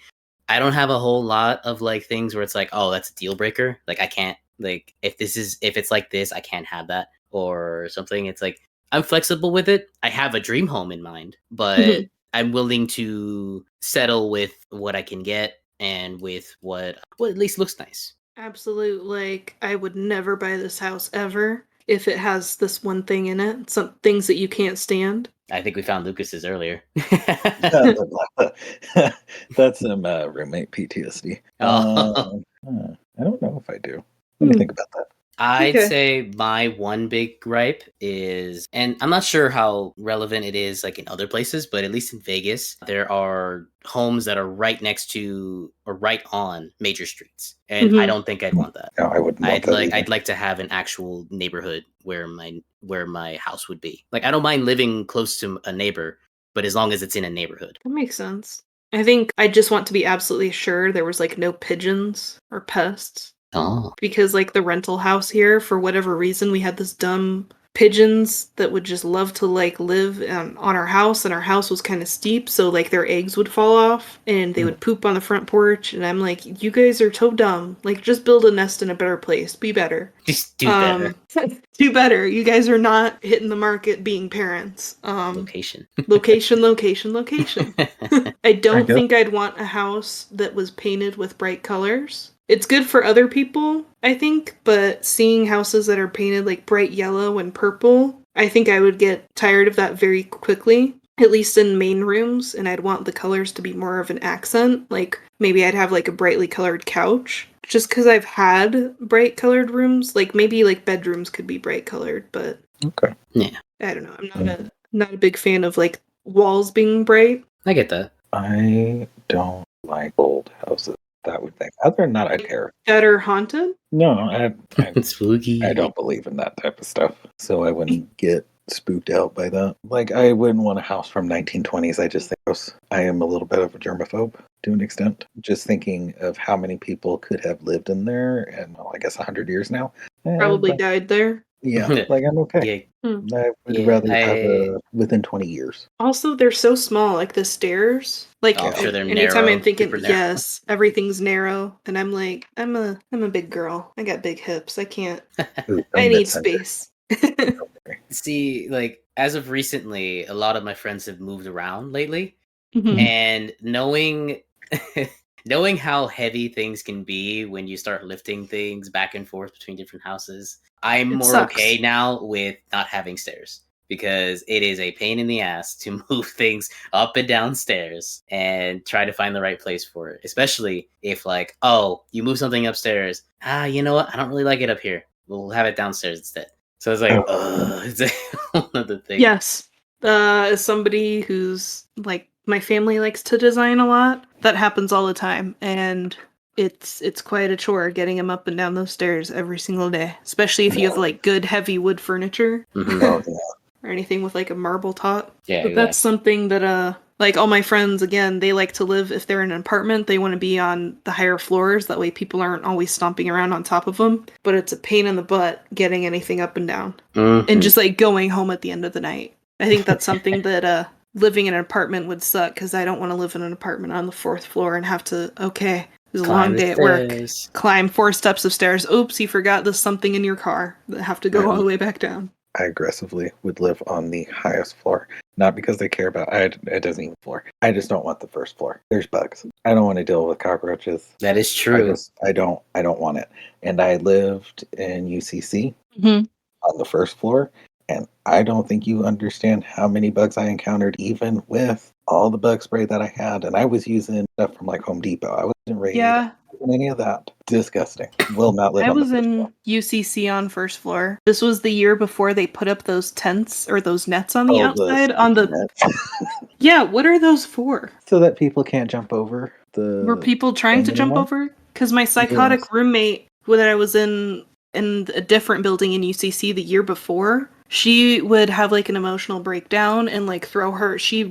I don't have a whole lot of like things where it's like, oh, that's a deal breaker. Like I can't like if it's like this, I can't have that or something. It's like I'm flexible with it. I have a dream home in mind, but I'm willing to settle with what I can get and with what at least looks nice. Absolute, like, I would never buy this house ever if it has this one thing in it. Some things that you can't stand. I think we found Lucas's earlier. That's some roommate PTSD. Oh. I don't know if I do. Let me think about that. I'd say my one big gripe is, and I'm not sure how relevant it is like in other places, but at least in Vegas, there are homes that are right next to or right on major streets. And I don't think I'd want that. No, I wouldn't want that either. I'd like to have an actual neighborhood where my house would be. Like I don't mind living close to a neighbor, but as long as it's in a neighborhood. That makes sense. I think I just want to be absolutely sure there was like no pigeons or pests. Oh. Because like the rental house here, for whatever reason, we had this dumb pigeons that would just love to like live on our house, and our house was kind of steep, so like their eggs would fall off and they would poop on the front porch, and I'm like, you guys are so dumb. Like just build a nest in a better place. Be better. Just do better. Do better. You guys are not hitting the market being parents. Location. Location. I don't think I'd want a house that was painted with bright colors. It's good for other people, I think, but seeing houses that are painted like bright yellow and purple, I think I would get tired of that very quickly, at least in main rooms, and I'd want the colors to be more of an accent. Like maybe I'd have like a brightly colored couch. Just because I've had bright colored rooms, like maybe like bedrooms could be bright colored, but okay. Yeah. I don't know. I'm not a big fan of like walls being bright. I get that. I don't like old houses. That would think. Other than that, I care. That are haunted? No, Spooky. I don't believe in that type of stuff, so I wouldn't get spooked out by that. Like, I wouldn't want a house from 1920s. I just think I am a little bit of a germaphobe to an extent. Just thinking of how many people could have lived in there, and well, I guess 100 years now. Probably died there. Yeah, like I'm okay. Yeah. I would rather have within 20 years. Also, they're so small, like the stairs. Like sure they're anytime narrow, I'm thinking, super narrow. yes, everything's narrow, and I'm like, I'm a big girl. I got big hips. I can't. I need space. See, like as of recently, a lot of my friends have moved around lately, Mhm. and knowing knowing how heavy things can be when you start lifting things back and forth between different houses, I'm more okay now with not having stairs because it is a pain in the ass to move things up and down stairs and try to find the right place for it. Especially if like, oh, you move something upstairs. You know what? I don't really like it up here. We'll have it downstairs instead. So it's like, it's one of the things. Yes. As somebody who's like, my family likes to design a lot, that happens all the time. And it's quite a chore getting them up and down those stairs every single day, especially if you have like good heavy wood furniture or anything with like a marble top. Yeah, but that's something that like all my friends, again, they like to live, if they're in an apartment, they want to be on the higher floors. That way people aren't always stomping around on top of them. But it's a pain in the butt getting anything up and down. And just like going home at the end of the night. I think that's something that living in an apartment would suck, because I don't want to live in an apartment on the 4th floor and have to, it was a long day at work. Climb 4 steps of stairs. Oops, you forgot there's something in your car. Have to go all the way back down. I aggressively would live on the highest floor. Not because I care about it doesn't even floor. I just don't want the 1st floor. There's bugs. I don't want to deal with cockroaches. That is true. I don't want it. And I lived in UCC on the 1st floor. And I don't think you understand how many bugs I encountered, even with all the bug spray that I had. And I was using stuff from like Home Depot. I wasn't ready to any of that. Disgusting. Will not live on the 1st floor. I was in UCC on 1st floor. This was the year before they put up those tents or those nets on the outside. Yeah, what are those for? So that people can't jump over Were people trying to jump over? Because my psychotic roommate that I was in a different building in UCC the year before, she would have like an emotional breakdown and like she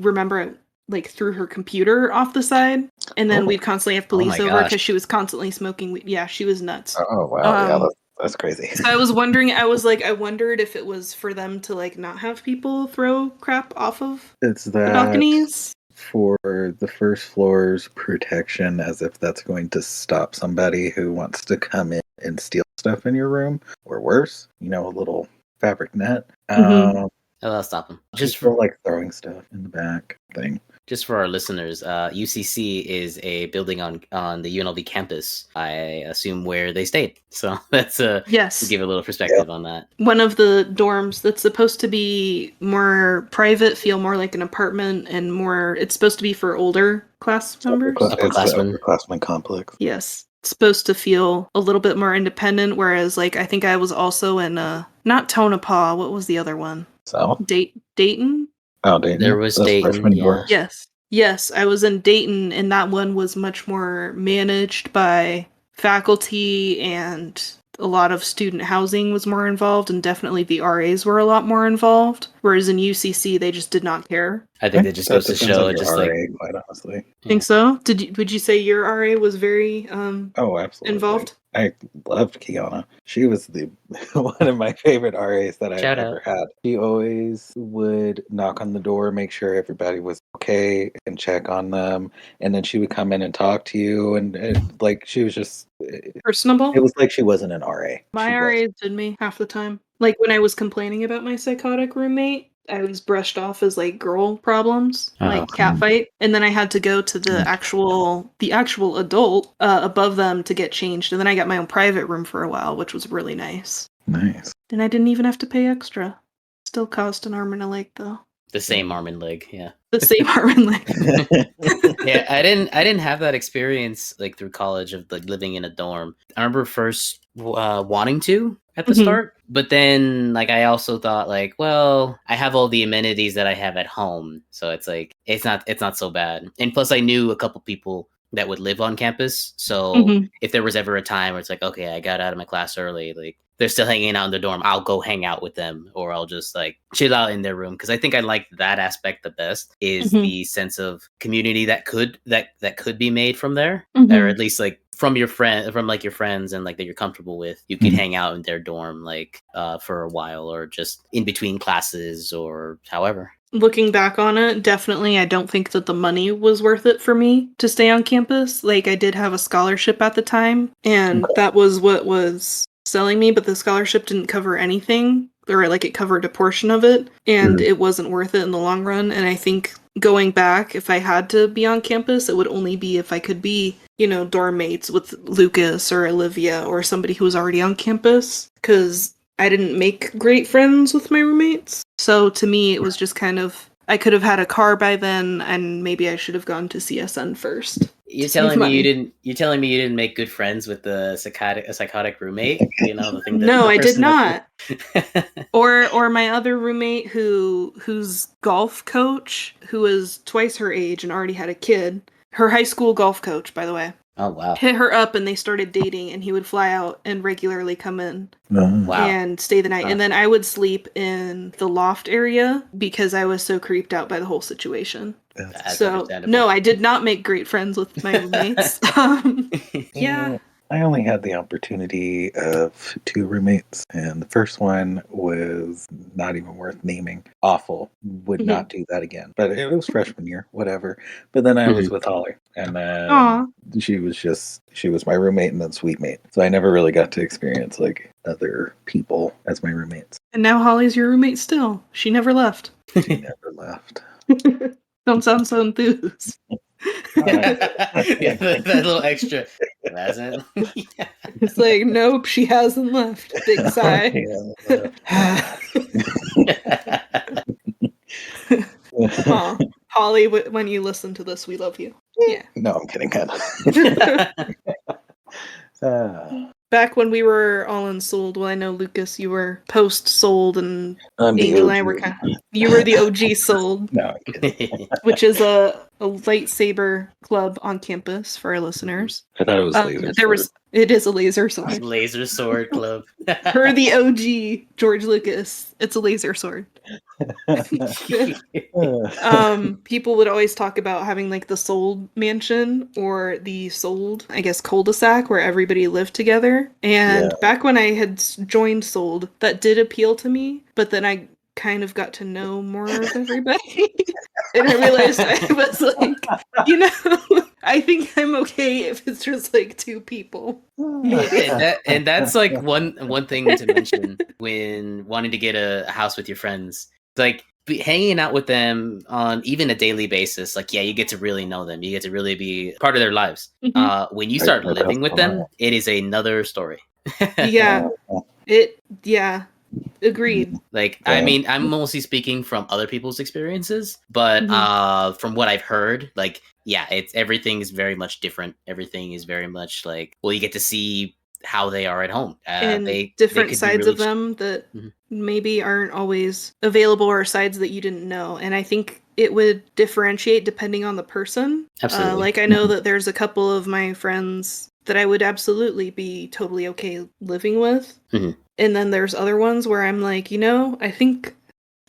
like threw her computer off the side, and then we'd constantly have police over because she was constantly smoking weed. Yeah, she was nuts. Oh wow, yeah, that's crazy. So I was wondering, I wondered if it was for them to like not have people throw crap off of the balconies. For the first floor's protection, as if that's going to stop somebody who wants to come in and steal stuff in your room, or worse, a little fabric net. I'll stop them. Just for like throwing stuff in the back thing. Just for our listeners, UCC is a building on the UNLV campus. I assume where they stayed. So that's yes. To give a little perspective on that. One of the dorms that's supposed to be more private, feel more like an apartment, and more. It's supposed to be for older class members. Upperclassmen complex. Yes. It's supposed to feel a little bit more independent, whereas like I think I was also in not Tonopah. What was the other one? South? Dayton? Oh, Dayton. There was Dayton, yeah. Yes, I was in Dayton, and that one was much more managed by faculty, and a lot of student housing was more involved, and definitely the RAs were a lot more involved. Whereas in UCC, they just did not care. I think that just goes to show, just RA, quite honestly. Think so? Would you say your RA was very absolutely involved? I loved Kiana. She was one of my favorite RAs that I've ever had. She always would knock on the door, make sure everybody was okay, and check on them. And then she would come in and talk to you, and like she was just personable. It was like she wasn't an RA. My RAs did me half the time. Like when I was complaining about my psychotic roommate, I was brushed off as like girl problems, like catfight, and then I had to go to the actual adult above them to get changed, and then I got my own private room for a while, which was really nice. Nice. And I didn't even have to pay extra. Still cost an arm and a leg though. The same arm and leg, yeah. The same arm and leg. Yeah, I didn't have that experience like through college of like living in a dorm. I remember first wanting to at the start, but then like I also thought like, well, I have all the amenities that I have at home, so it's like it's not so bad. And plus, I knew a couple people that would live on campus, so if there was ever a time where it's like, okay, I got out of my class early, like they're still hanging out in the dorm, I'll go hang out with them, or I'll just like chill out in their room, because I think I like that aspect the best, is the sense of community that could be made from there, or at least like from your friends and like that you're comfortable with. You could hang out in their dorm like for a while, or just in between classes, or however. Looking back on it, definitely I don't think that the money was worth it for me to stay on campus. Like I did have a scholarship at the time, and that was what was selling me, but the scholarship didn't cover anything, or like it covered a portion of it, and it wasn't worth it in the long run. And I think going back, if I had to be on campus, it would only be if I could be, dorm mates with Lukas or Olivia or somebody who was already on campus, because I didn't make great friends with my roommates. So to me, it was just kind of, I could have had a car by then, and maybe I should have gone to CSN first. You're telling me you didn't make good friends with a psychotic roommate? The thing that no, I did not. Or my other roommate whose golf coach, who was twice her age and already had a kid. Her high school golf coach, by the way. Oh, wow. Hit her up and they started dating, and he would fly out and regularly come in wow. and stay the night. And then I would sleep in the loft area because I was so creeped out by the whole situation. So, no, I did not make great friends with my roommates. Yeah. I only had the opportunity of 2 roommates, and the first one was not even worth naming. Awful. Would not do that again. But it was freshman year, whatever. But then I was with Holly, and then she was my roommate and then suite mate. So I never really got to experience like other people as my roommates. And now Holly's your roommate still. She never left. She never left. Don't sound so enthused. Yeah, that little extra. Hasn't. It's like, nope, she hasn't left. Big sigh. Holly, when you listen to this, we love you. Yeah. No, I'm kidding. Back when we were all unsold, well, I know, Lukas, you were post-sold, and Angel and I were you were the OG sold. No, I'm kidding. Which is a lightsaber club on campus for our listeners. I thought it was laser sword. It is a laser sword. Laser sword club. Per the OG George Lucas, it's a laser sword. People would always talk about having like the sold mansion or the sold, I guess, cul-de-sac where everybody lived together. And back when I had joined sold, that did appeal to me, but then I kind of got to know more of everybody. And I realized I was like, I think I'm okay if it's just like two people. Maybe. And that's like one thing to mention when wanting to get a house with your friends. Like hanging out with them on even a daily basis, like you get to really know them. You get to really be part of their lives. Mm-hmm. When you start living with them, it is another story. Yeah. Agreed. Like, I mean, I'm mostly speaking from other people's experiences, but from what I've heard, like, everything is very much different. Everything is very much like, well, you get to see how they are at home. And they different could sides really of them that maybe aren't always available, or sides that you didn't know. And I think it would differentiate depending on the person. Absolutely. Like, I know that there's a couple of my friends that I would absolutely be totally okay living with. And then there's other ones where I'm like, I think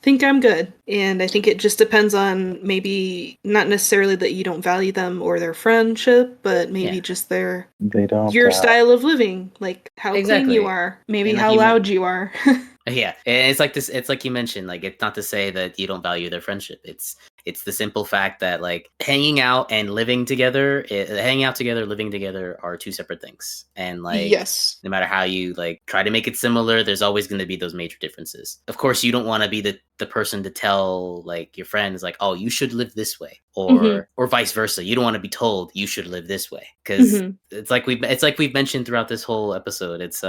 I'm good. And I think it just depends on maybe not necessarily that you don't value them or their friendship, but maybe just your style of living, like how clean you are, maybe like how loud you are. Yeah, and it's like this. It's like you mentioned. Like, it's not to say that you don't value their friendship. It's the simple fact that like hanging out and living together, living together are two separate things. And like, yes, no matter how you like try to make it similar, there's always going to be those major differences. Of course, you don't want to be the person to tell like your friends like, oh, you should live this way, or vice versa. You don't want to be told you should live this way, because it's like we've mentioned throughout this whole episode. It's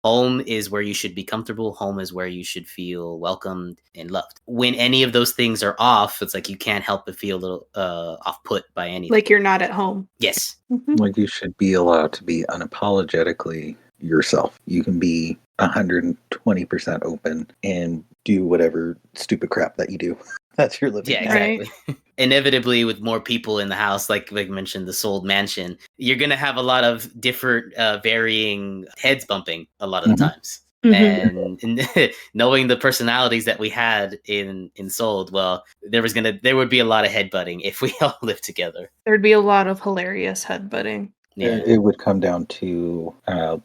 home is where you should be comfortable. Home is where you should feel welcomed and loved. When any of those things are off, it's like you can't help but feel a little off put by anything. Like you're not at home. Yes. Like you should be allowed to be unapologetically yourself. You can be 120% open and do whatever stupid crap that you do. That's your living. Yeah, exactly. Right. Inevitably, with more people in the house, like mentioned, the sold mansion, you're gonna have a lot of different, varying heads bumping a lot of the times. And knowing the personalities that we had in Sold, well, there would be a lot of headbutting if we all lived together. There'd be a lot of hilarious headbutting. Yeah. It would come down to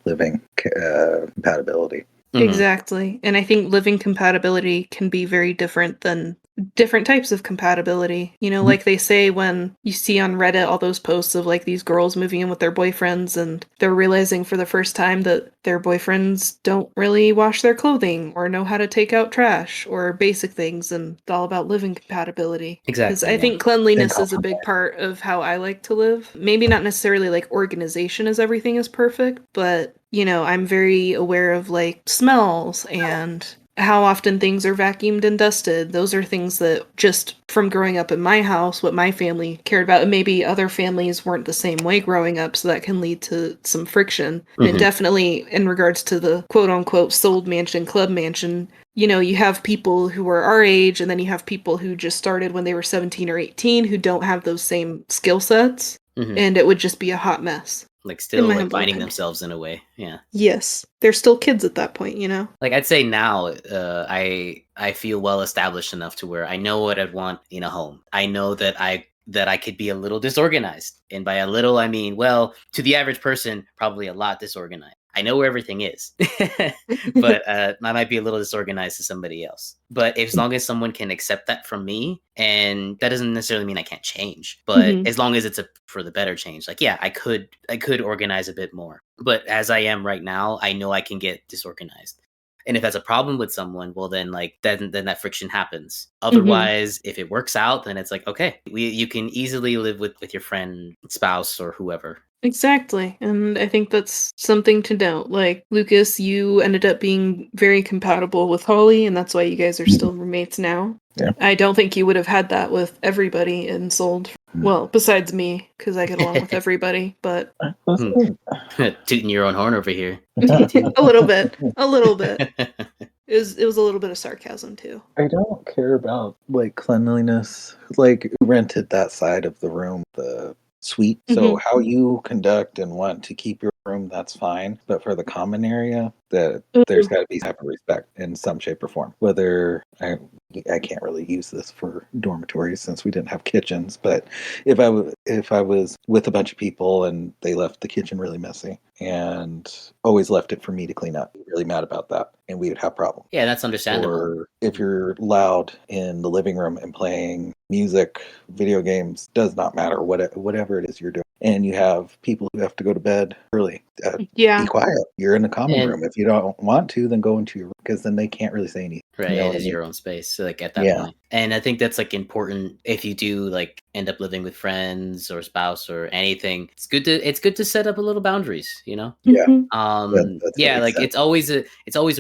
living compatibility. Exactly. And I think living compatibility can be very different than different types of compatibility. Like they say when you see on Reddit all those posts of like these girls moving in with their boyfriends and they're realizing for the first time that their boyfriends don't really wash their clothing or know how to take out trash or basic things, and it's all about living compatibility. Exactly. Because I think cleanliness is a big part of how I like to live. Maybe not necessarily like organization as everything is perfect, but I'm very aware of like smells and how often things are vacuumed and dusted. Those are things that just from growing up in my house, what my family cared about, and maybe other families weren't the same way growing up, so that can lead to some friction. And definitely in regards to the quote unquote sold mansion, club mansion, you have people who are our age, and then you have people who just started when they were 17 or 18 who don't have those same skill sets, and it would just be a hot mess. Like still like finding themselves in a way. Yeah. Yes. They're still kids at that point, Like I'd say now, I feel well established enough to where I know what I'd want in a home. I know that I could be a little disorganized. And by a little, I mean, well, to the average person, probably a lot disorganized. I know where everything is, but I might be a little disorganized to somebody else. But as long as someone can accept that from me, and that doesn't necessarily mean I can't change, but as long as it's for the better change, like, yeah, I could organize a bit more. But as I am right now, I know I can get disorganized. And if that's a problem with someone, well, then then that friction happens. Otherwise, if it works out, then it's like, okay, you can easily live with your friend, spouse, or whoever. Exactly. And I think that's something to note. Like, Lucas, you ended up being very compatible with Holly, and that's why you guys are still roommates now. Yeah. I don't think you would have had that with everybody in Sold. Well, besides me, because I get along with everybody, but... Tooting your own horn over here. A little bit. It was a little bit of sarcasm, too. I don't care about, like, cleanliness. Like, rented that side of the room, the suite. So how you conduct and want to keep your room, that's fine. But for the common area, there's got to be type of respect in some shape or form. Whether I can't really use this for dormitories since we didn't have kitchens, but if I was with a bunch of people and they left the kitchen really messy and always left it for me to clean up, really mad about that, and we would have problems. Yeah, that's understandable. Or if you're loud in the living room and playing music, video games, does not matter, whatever it is you're doing, and you have people who have to go to bed early. Be quiet. You're in the common room. If you don't want to, then go into your room, because then they can't really say anything. Right, You know it is your own space, so, like, at that point. And I think that's, like, important if you do, like, end up living with friends or spouse or anything. It's good to set up a little boundaries, you know? Yeah. Yeah, like, it's always a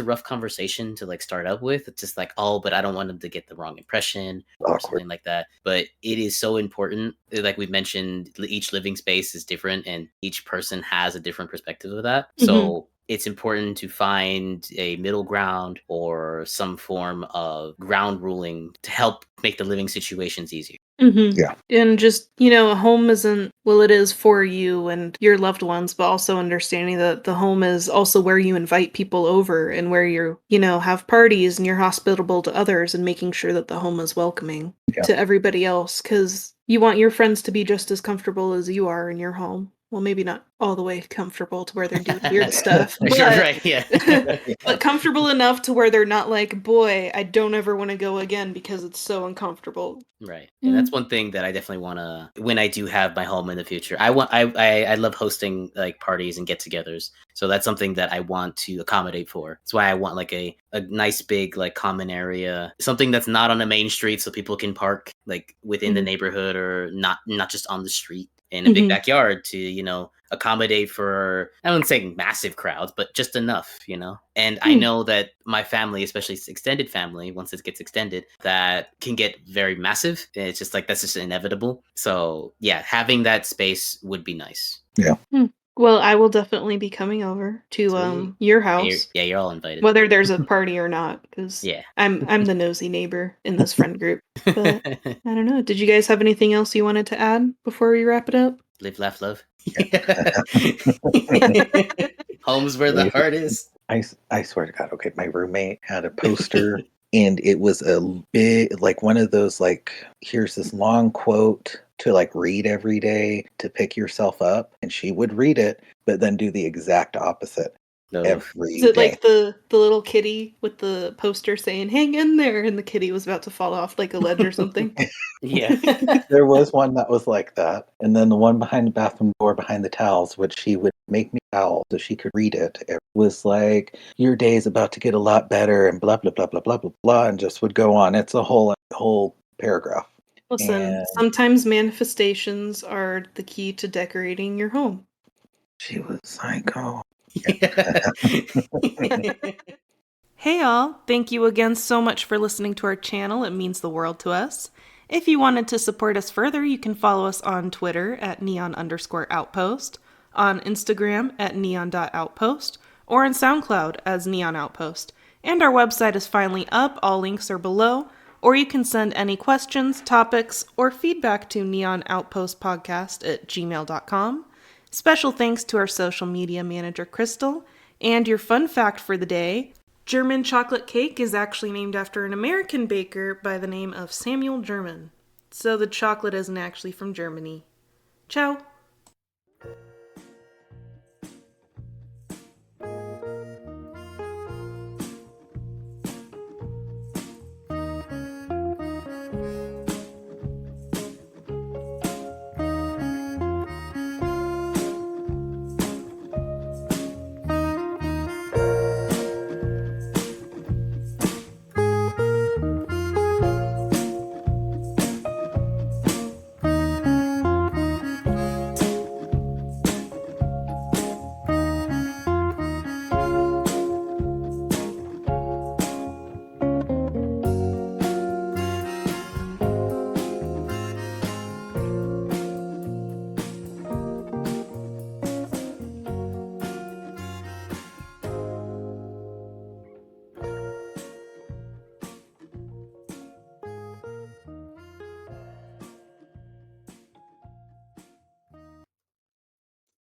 rough conversation to, like, start up with. It's just like, "Oh, but I don't want them to get the wrong impression," or something like that. But it is so important. Like we mentioned, each living space is different, and each person has a different perspective of that. So it's important to find a middle ground or some form of ground ruling to help make the living situations easier. Yeah. And just, a home isn't, well, it is for you and your loved ones, but also understanding that the home is also where you invite people over and where you're, have parties and you're hospitable to others, and making sure that the home is welcoming to everybody else, because you want your friends to be just as comfortable as you are in your home. Well, maybe not all the way comfortable to where they're doing weird stuff. But, right, yeah. But comfortable enough to where they're not like, boy, I don't ever want to go again because it's so uncomfortable. Right. And that's one thing that I definitely want to, when I do have my home in the future. I love hosting like parties and get-togethers. So that's something that I want to accommodate for. That's why I want like a nice big like common area, something that's not on the main street so people can park like within the neighborhood, or not just on the street, in a big backyard to, accommodate for, I wouldn't say massive crowds, but just enough, And I know that my family, especially extended family, once it gets extended, that can get very massive. It's just like, that's just inevitable. So yeah, having that space would be nice. Yeah. Well, I will definitely be coming over to your house. You're all invited. Whether there's a party or not, because I'm the nosy neighbor in this friend group. But I don't know. Did you guys have anything else you wanted to add before we wrap it up? Live, laugh, love. Home's where the heart is. I swear to God. Okay, my roommate had a poster, and it was a big, like one of those, like, here's this long quote to like read every day to pick yourself up, and she would read it, but then do the exact opposite. Every Is it day. like the little kitty with the poster saying "hang in there" and the kitty was about to fall off like a ledge or something? Yeah. There was one that was like that, and then the one behind the bathroom door behind the towels, which she would make me towel so she could read it. It was like, your day is about to get a lot better, and blah blah blah blah blah blah blah, and just would go on. It's a whole paragraph. Listen, sometimes manifestations are the key to decorating your home. She was psycho. Hey all, thank you again so much for listening to our channel. It means the world to us. If you wanted to support us further, you can follow us on Twitter at neon_outpost, on Instagram at neon.outpost, or on SoundCloud as Neon Outpost. And our website is finally up, all links are below, or you can send any questions, topics, or feedback to neonoutpostpodcast@gmail.com. Special thanks to our social media manager, Crystal. And your fun fact for the day, German chocolate cake is actually named after an American baker by the name of Samuel German. So the chocolate isn't actually from Germany. Ciao!